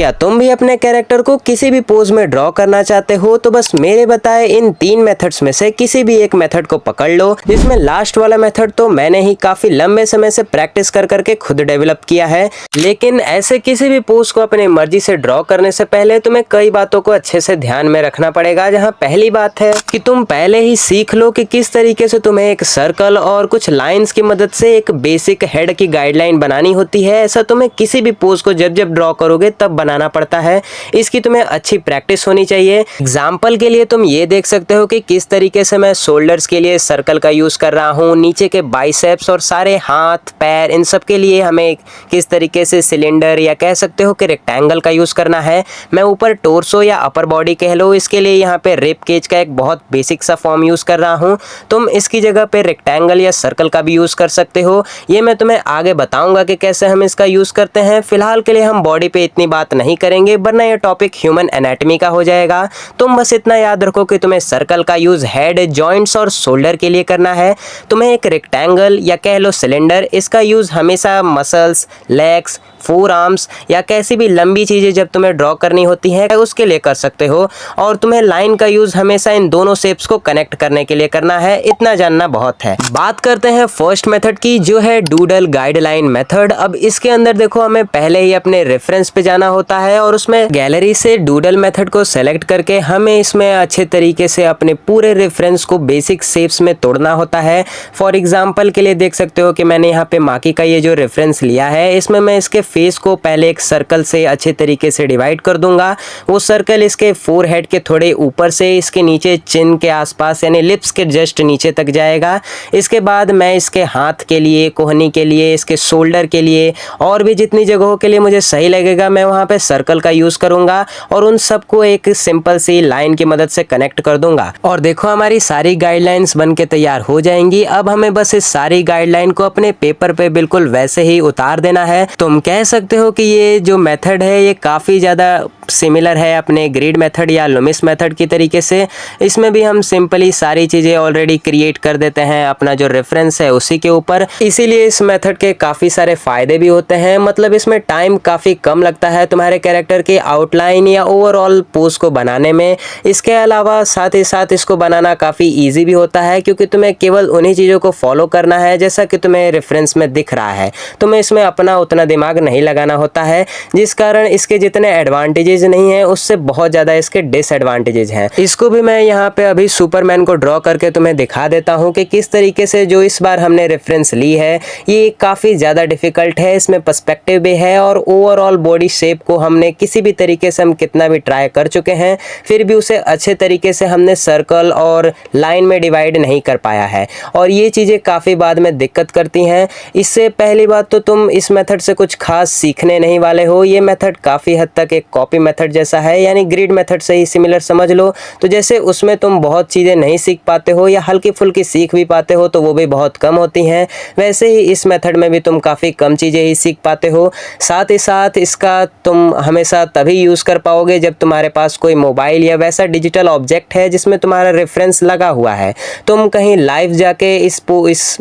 क्या तुम भी अपने कैरेक्टर को किसी भी पोज में ड्रॉ करना चाहते हो? तो बस मेरे बताए इन 3 मेथड्स में से किसी भी एक मेथड को पकड़ लो, जिसमें लास्ट वाला मेथड तो मैंने ही काफी लंबे समय से प्रैक्टिस कर करके खुद डेवलप किया है। लेकिन ऐसे किसी भी पोज को अपनी मर्जी से ड्रॉ करने से पहले तुम्हें कई बातों को अच्छे से ध्यान में रखना पड़ेगा। जहाँ पहली बात है कि तुम पहले ही सीख लो कि किस तरीके से तुम्हें एक सर्कल और कुछ लाइंस की मदद से एक बेसिक हेड की गाइडलाइन बनानी होती है। ऐसा तुम्हें किसी भी पोज को जब जब ड्रॉ करोगे तब बनाना पड़ता है। इसकी तुम्हें अच्छी प्रैक्टिस होनी चाहिए। एग्जाम्पल के लिए तुम ये देख सकते हो कि किस तरीके से मैं शोल्डर्स के लिए सर्कल का यूज कर रहा हूँ, नीचे के बाइसेप्स और सारे हाथ पैर इन सब के लिए हमें किस तरीके से सिलेंडर या कह सकते हो कि रेक्टेंगल का यूज करना है। मैं ऊपर टोर्सो या अपर बॉडी कह लो, इसके लिए यहाँ पे रिब केज का एक बहुत बेसिक सा फॉर्म यूज कर रहा हूँ। तुम इसकी जगह पे रेक्टेंगल या सर्कल का भी यूज कर सकते हो। ये मैं तुम्हें आगे बताऊंगा कि कैसे हम इसका यूज करते हैं। फिलहाल के लिए हम बॉडी पे इतनी बात नहीं करेंगे, वरना ये टॉपिक ह्यूमन एनाटॉमी का हो जाएगा। तुम बस इतना याद रखो कि तुम्हें सर्कल का यूज हेड, जॉइंट्स और शोल्डर के लिए करना है। तुम्हें एक रेक्टेंगल या कह लो सिलेंडर, इसका यूज हमेशा मसल्स, लेग्स, फोर आर्म्स या कैसी भी लंबी चीजें जब तुम्हें ड्रॉ करनी होती हैं उसके लिए कर सकते हो। और तुम्हें लाइन का यूज हमेशा इन दोनों शेप्स को कनेक्ट करने के लिए करना है। इतना जानना बहुत है। बात करते हैं फर्स्ट मेथड की, जो है डूडल गाइडलाइन मेथड। अब इसके अंदर देखो, हमें पहले ही अपने रेफरेंस पे जाना होता है और उसमें गैलरी से डूडल मेथड को सेलेक्ट करके हमें इसमें अच्छे तरीके से अपने पूरे रेफरेंस को बेसिक शेप्स में तोड़ना होता है। फॉर एग्जाम्पल के लिए देख सकते हो कि मैंने यहाँ पे माकी का ये जो रेफरेंस लिया है, इसमें मैं इसके फेस को पहले एक सर्कल से अच्छे तरीके से डिवाइड कर दूंगा। वो सर्कल इसके फोरहेड के थोड़े ऊपर से इसके नीचे चिन के आसपास यानी लिप्स के जस्ट नीचे तक जाएगा। इसके बाद मैं इसके हाथ के लिए, कोहनी के लिए, इसके शोल्डर के लिए और भी जितनी जगहों के लिए मुझे सही लगेगा मैं वहाँ पे सर्कल का यूज करूंगा और उन सबको एक सिंपल सी लाइन की मदद से कनेक्ट कर दूंगा। और देखो, हमारी सारी गाइडलाइंस बन के तैयार हो जाएंगी। अब हमें बस इस सारी गाइडलाइन को अपने पेपर पे बिल्कुल वैसे ही उतार देना है। तुम कह सकते हो कि ये जो मेथड है ये काफ़ी ज़्यादा सिमिलर है अपने ग्रिड मेथड या लुमिस मेथड की तरीके से। इसमें भी हम सिंपली सारी चीज़ें ऑलरेडी क्रिएट कर देते हैं अपना जो रेफरेंस है उसी के ऊपर। इसीलिए इस मेथड के काफ़ी सारे फ़ायदे भी होते हैं। मतलब इसमें टाइम काफ़ी कम लगता है तुम्हारे कैरेक्टर की आउटलाइन या ओवरऑल पोज को बनाने में। इसके अलावा साथ ही साथ इसको बनाना काफ़ी ईजी भी होता है, क्योंकि तुम्हें केवल उन्हीं चीज़ों को फॉलो करना है जैसा कि तुम्हें रेफरेंस में दिख रहा है। तुम्हें इसमें अपना उतना दिमाग नहीं लगाना होता है, जिस कारण इसके जितने एडवांटेजेस नहीं है उससे बहुत ज़्यादा इसके डिसएडवांटेजेस हैं। इसको भी मैं यहाँ पे अभी सुपरमैन को ड्रॉ करके तुम्हें दिखा देता हूँ कि किस तरीके से जो इस बार हमने रेफरेंस ली है ये काफ़ी ज़्यादा डिफिकल्ट है। इसमें पर्सपेक्टिव भी है और ओवरऑल बॉडी शेप को हमने किसी भी तरीके से हम कितना भी ट्राई कर चुके हैं, फिर भी उसे अच्छे तरीके से हमने सर्कल और लाइन में डिवाइड नहीं कर पाया है और ये चीज़ें काफ़ी बाद में दिक्कत करती हैं। इससे पहली बात तो तुम इस मेथड से कुछ खास सीखने नहीं वाले हो। ये मेथड काफ़ी हद तक एक कॉपी मेथड जैसा है, यानी ग्रिड मेथड से ही सिमिलर समझ लो। तो जैसे उसमें तुम बहुत चीज़ें नहीं सीख पाते हो या हल्की फुल्की सीख भी पाते हो तो वो भी बहुत कम होती हैं, वैसे ही इस मेथड में भी तुम काफ़ी कम चीज़ें ही सीख पाते हो। साथ ही साथ इसका तुम हमेशा तभी यूज़ कर पाओगे जब तुम्हारे पास कोई मोबाइल या वैसा डिजिटल ऑब्जेक्ट है जिसमें तुम्हारा रेफरेंस लगा हुआ है। तुम कहीं लाइव जाके इस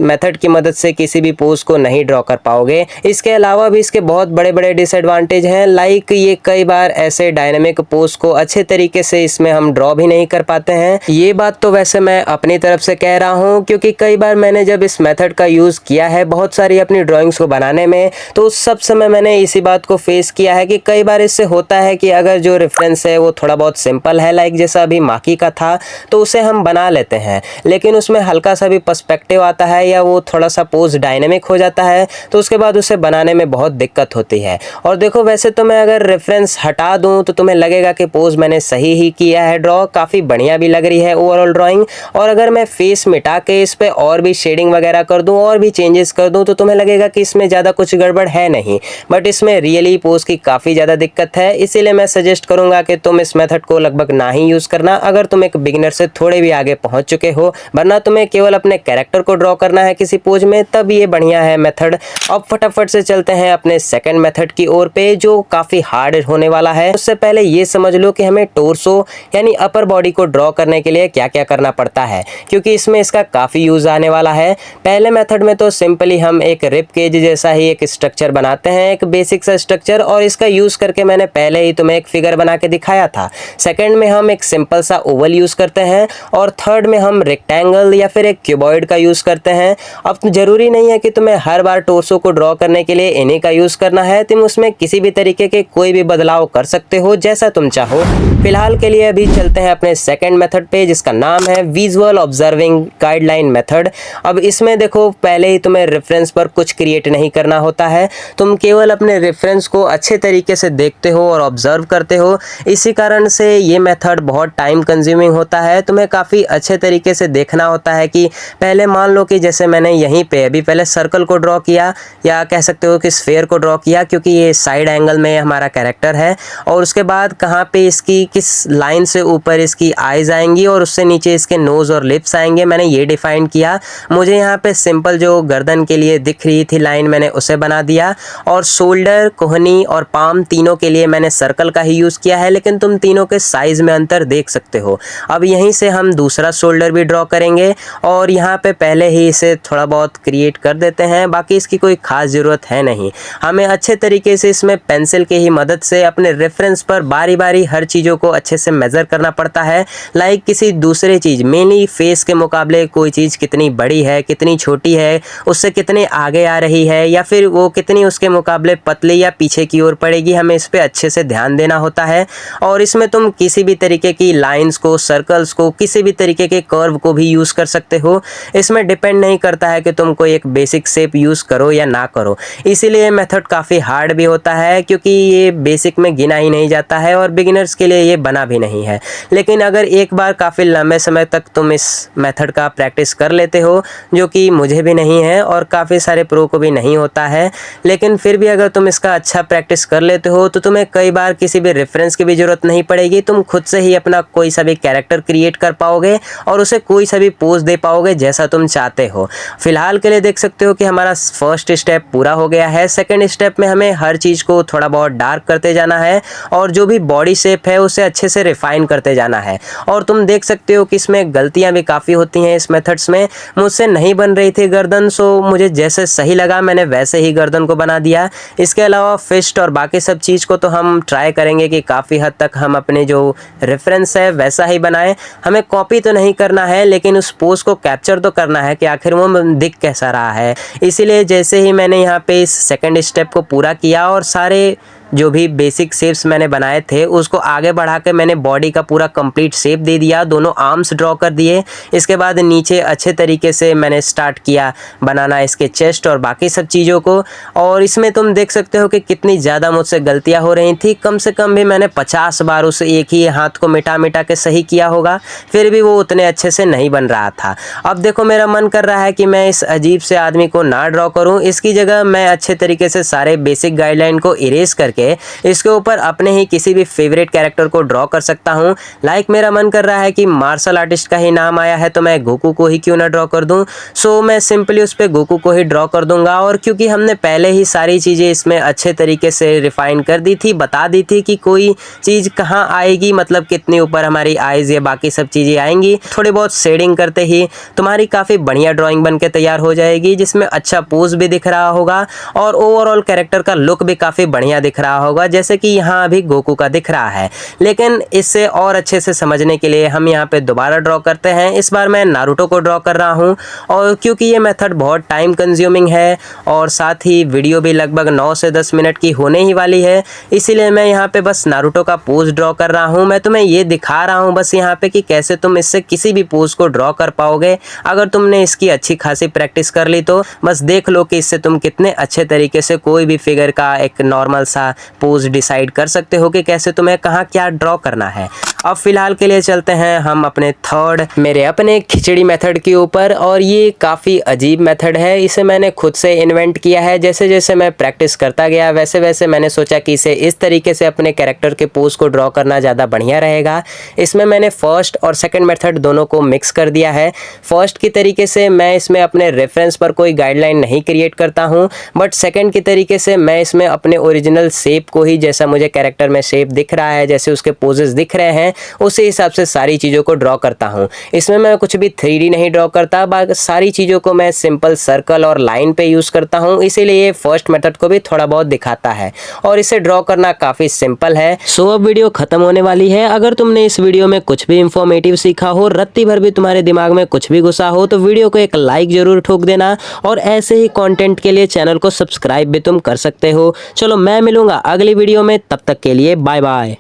मेथड की मदद से किसी भी पोज को नहीं ड्रॉ कर पाओगे। इसके अलावा भी इसके बहुत बड़े बड़े डिसएडवांटेज हैं, लाइक ये कई बार ऐसे डायनामिक पोज को अच्छे तरीके से इसमें हम ड्रॉ भी नहीं कर पाते हैं। ये बात तो वैसे मैं अपनी तरफ से कह रहा हूँ, क्योंकि कई बार मैंने जब इस मेथड का यूज़ किया है बहुत सारी अपनी ड्राइंग्स को बनाने में, तो उस सब समय मैंने इसी बात को फेस किया है कि कई बार इससे होता है कि अगर जो रेफरेंस है वो थोड़ा बहुत सिंपल है, लाइक जैसा अभी माकी का था, तो उसे हम बना लेते हैं, लेकिन उसमें हल्का सा भी पर्सपेक्टिव आता है या वो थोड़ा सा पोज डायनेमिक हो जाता है तो उसके बाद उसे बनाने में बहुत दिक्कत होती है। और देखो, वैसे तो मैं अगर रेफरेंस हटा दूं तो तुम्हें लगेगा कि पोज मैंने सही ही किया है, ड्रॉ काफ़ी बढ़िया भी लग रही है ओवरऑल ड्राइंग। और अगर मैं फेस मिटा के इस पर और भी शेडिंग वगैरह कर दूं और भी चेंजेस कर दूं तो तुम्हें लगेगा कि इसमें ज़्यादा कुछ गड़बड़ है नहीं, बट इसमें रियली पोज की काफ़ी ज़्यादा दिक्कत है। इसीलिए मैं सजेस्ट करूँगा कि तुम इस मेथड को लगभग ना ही यूज़ करना अगर तुम एक बिगिनर से थोड़े भी आगे पहुँच चुके हो, वरना तुम्हें केवल अपने कैरेक्टर को ड्रॉ करना है किसी पोज में, तब ये बढ़िया है मेथड। अब फटाफट से चलते हैं अपने सेकंड मेथड की ओर पे, जो काफ़ी हार्ड होने वाला है। उससे पहले ये समझ लो कि हमें टोर्सो यानी अपर बॉडी को ड्रॉ करने के लिए क्या क्या करना पड़ता है, क्योंकि इसमें इसका काफ़ी यूज़ आने वाला है। पहले मेथड में तो सिंपली हम एक रिब केज जैसा ही एक स्ट्रक्चर बनाते हैं, एक बेसिक सा स्ट्रक्चर, और इसका यूज़ करके मैंने पहले ही तुम्हें एक फिगर बना के दिखाया था। सेकंड में हम एक सिंपल सा ओवल यूज़ करते हैं, और थर्ड में हम रेक्टेंगल या फिर एक क्यूबॉइड का यूज़ करते हैं। अब ज़रूरी नहीं है कि तुम्हें हर बार टोर्सो को ड्रॉ करने के लिए इन्हीं का यूज़ करना है, तुम उसमें किसी भी तरीके के कोई भी बदलाव कर सकते हो जैसा तुम चाहो। फिलहाल के लिए अभी चलते हैं अपने सेकंड मेथड पे, जिसका नाम है विजुअल ऑब्जर्विंग गाइडलाइन मेथड। अब इसमें देखो, पहले ही तुम्हें रेफरेंस पर कुछ क्रिएट नहीं करना होता है, तुम केवल अपने रेफरेंस को अच्छे तरीके से देखते हो और ऑब्जर्व करते हो। इसी कारण से ये मेथड बहुत टाइम कंज्यूमिंग होता है। तुम्हें काफ़ी अच्छे तरीके से देखना होता है कि पहले मान लो कि जैसे मैंने यहीं पे अभी पहले सर्कल को ड्रॉ किया, या कह सकते हो कि स्फेयर को ड्रॉ किया, क्योंकि ये साइड एंगल में हमारा कैरेक्टर है, और उसके बाद कहाँ पे इसकी किस लाइन से ऊपर इसकी आइज आएंगी और उससे नीचे इसके नोज़ और लिप्स आएंगे, मैंने ये डिफाइन किया। मुझे यहाँ पे सिंपल जो गर्दन के लिए दिख रही थी लाइन, मैंने उसे बना दिया, और शोल्डर, कोहनी और पाम तीनों के लिए मैंने सर्कल का ही यूज़ किया है, लेकिन तुम तीनों के साइज़ में अंतर देख सकते हो। अब यहीं से हम दूसरा शोल्डर भी ड्रॉ करेंगे, और यहाँ पे पहले ही इसे थोड़ा बहुत क्रिएट कर देते हैं, बाकी इसकी कोई ख़ास ज़रूरत है नहीं। हमें अच्छे तरीके से इसमें पेंसिल की ही मदद से अपने रेफरेंस पर बारी बारी हर चीज़ों को अच्छे से मेज़र करना पड़ता है। लाइक किसी दूसरे चीज़, मेनली फेस के मुकाबले कोई चीज़ कितनी बड़ी है, कितनी छोटी है, उससे कितने आगे आ रही है, या फिर वो कितनी उसके मुकाबले पतली या पीछे की ओर पड़ेगी, हमें इस पर अच्छे से ध्यान देना होता है। और इसमें तुम किसी भी तरीके की लाइंस को, सर्कल्स को, किसी भी तरीके के कर्व को भी यूज़ कर सकते हो। इसमें डिपेंड नहीं करता है कि तुम कोई एक बेसिक शेप यूज़ करो या ना करो। इसीलिए मेथड काफ़ी हार्ड भी होता है, क्योंकि ये बेसिक में गिना ही नहीं जाता है और बिगिनर्स के लिए ये बना भी नहीं है। लेकिन अगर एक बार काफ़ी लंबे समय तक तुम इस मेथड का प्रैक्टिस कर लेते हो, जो कि मुझे भी नहीं है और काफ़ी सारे प्रो को भी नहीं होता है, लेकिन फिर भी अगर तुम इसका अच्छा प्रैक्टिस कर लेते हो तो तुम्हें कई बार किसी भी रेफरेंस की भी ज़रूरत नहीं पड़ेगी। तुम खुद से ही अपना कोई सा भी कैरेक्टर क्रिएट कर पाओगे और उसे कोई सा भी पोज दे पाओगे जैसा तुम चाहते हो। फिलहाल के लिए देख सकते हो कि हमारा फर्स्ट स्टेप पूरा हो गया है। सेकंड स्टेप में हमें हर चीज़ को थोड़ा बहुत डार्क करते जाना है, और जो भी बॉडी शेप है उसे अच्छे से रिफाइन करते जाना है। और तुम देख सकते हो कि इसमें गलतियाँ भी काफ़ी होती हैं इस मेथड्स में। मुझसे नहीं बन रही थी गर्दन, सो मुझे जैसे सही लगा मैंने वैसे ही गर्दन को बना दिया। इसके अलावा फिस्ट और बाकी सब चीज़ को तो हम ट्राई करेंगे कि काफ़ी हद तक हम अपने जो रेफरेंस है वैसा ही बनाएं। हमें कॉपी तो नहीं करना है, लेकिन उस पोज को कैप्चर तो करना है कि आखिर वो दिख कैसा रहा है। इसीलिए जैसे ही मैंने यहाँ पे इस सेकंड स्टेप को पूरा किया और सारे जो भी बेसिक शेप्स मैंने बनाए थे उसको आगे बढ़ा के मैंने बॉडी का पूरा कंप्लीट शेप दे दिया, दोनों आर्म्स ड्रॉ कर दिए। इसके बाद नीचे अच्छे तरीके से मैंने स्टार्ट किया बनाना इसके चेस्ट और बाकी सब चीज़ों को। और इसमें तुम देख सकते हो कि कितनी ज़्यादा मुझसे गलतियाँ हो रही थी। कम से कम भी मैंने 50 बार उस एक ही हाथ को मिटा मिटा के सही किया होगा, फिर भी वो उतने अच्छे से नहीं बन रहा था। अब देखो मेरा मन कर रहा है कि मैं इस अजीब से आदमी को ना ड्रॉ करूँ, इसकी जगह मैं अच्छे तरीके से सारे बेसिक गाइडलाइन को इरेज करके इसके ऊपर अपने ही किसी भी फेवरेट कैरेक्टर को ड्रॉ कर सकता हूं। लाइक मेरा मन कर रहा है कि मार्शल आर्टिस्ट का ही नाम आया है तो मैं गोकू को ही क्यों ना ड्रॉ कर दूं। सो मैं सिंपली उस पर गोकू को ही ड्रॉ कर दूंगा। और क्योंकि हमने पहले ही सारी चीज़ें इसमें अच्छे तरीके से रिफाइन कर दी थी, बता दी थी कि कोई चीज़ कहाँ आएगी, मतलब कितनी ऊपर हमारी आइज़ या बाकी सब चीज़ें आएंगी, थोड़ी बहुत शेडिंग करते ही तुम्हारी काफ़ी बढ़िया ड्राइंग बन के तैयार हो जाएगी, जिसमें अच्छा पोज भी दिख रहा होगा और ओवरऑल कैरेक्टर का लुक भी काफ़ी बढ़िया दिख रहा होगा, जैसे कि यहाँ अभी गोकू का दिख रहा है। लेकिन इससे और अच्छे से समझने के लिए हम यहाँ पे दोबारा ड्रॉ करते हैं। इस बार मैं नारुतो को ड्रॉ कर रहा हूँ, और क्योंकि ये मेथड बहुत टाइम कंज्यूमिंग है और साथ ही वीडियो भी लगभग 9 से 10 मिनट की होने ही वाली है, इसीलिए मैं यहाँ पे बस नारुतो का पोज ड्रॉ कर रहा हूँ। मैं तुम्हें ये दिखा रहा हूँ बस यहाँ पे कि कैसे तुम इससे किसी भी पोज को ड्रॉ कर पाओगे। अगर तुमने इसकी अच्छी खासी प्रैक्टिस कर ली तो बस देख लो कि इससे तुम कितने अच्छे तरीके से कोई भी फिगर का एक नॉर्मल सा पोज डिसाइड कर सकते हो कि कैसे तुम्हें कहाँ क्या ड्रॉ करना है। अब फिलहाल के लिए चलते हैं हम अपने थर्ड मेरे अपने खिचड़ी मेथड के ऊपर। और ये काफ़ी अजीब मेथड है, इसे मैंने खुद से इन्वेंट किया है। जैसे जैसे मैं प्रैक्टिस करता गया वैसे वैसे मैंने सोचा कि इसे इस तरीके से अपने कैरेक्टर के पोज को ड्रॉ करना ज़्यादा बढ़िया रहेगा। इसमें मैंने फर्स्ट और सेकंड मेथड दोनों को मिक्स कर दिया है। फर्स्ट की तरीके से मैं इसमें अपने रेफरेंस पर कोई गाइडलाइन नहीं क्रिएट करता हूँ, बट सेकंड की तरीके से मैं इसमें अपने ओरिजिनल शेप को ही, जैसा मुझे कैरेक्टर में शेप दिख रहा है, जैसे उसके पोजेस दिख रहे हैं, उसी हिसाब से सारी चीज़ों को ड्रॉ करता हूँ। इसमें मैं कुछ भी 3D नहीं ड्रॉ करता, बाकी सारी चीज़ों को मैं सिंपल सर्कल और लाइन पे यूज़ करता हूँ, इसीलिए ये फर्स्ट मेथड को भी थोड़ा बहुत दिखाता है और इसे ड्रॉ करना काफ़ी सिंपल है। सो अब वीडियो खत्म होने वाली है। अगर तुमने इस वीडियो में कुछ भी इंफॉर्मेटिव सीखा हो, रत्ती भर भी तुम्हारे दिमाग में कुछ भी घुसा हो, तो वीडियो को एक लाइक जरूर ठोक देना और ऐसे ही कंटेंट के लिए चैनल को सब्सक्राइब भी तुम कर सकते हो। चलो मैं मिलूंगा अगली वीडियो में, तब तक के लिए बाय बाय।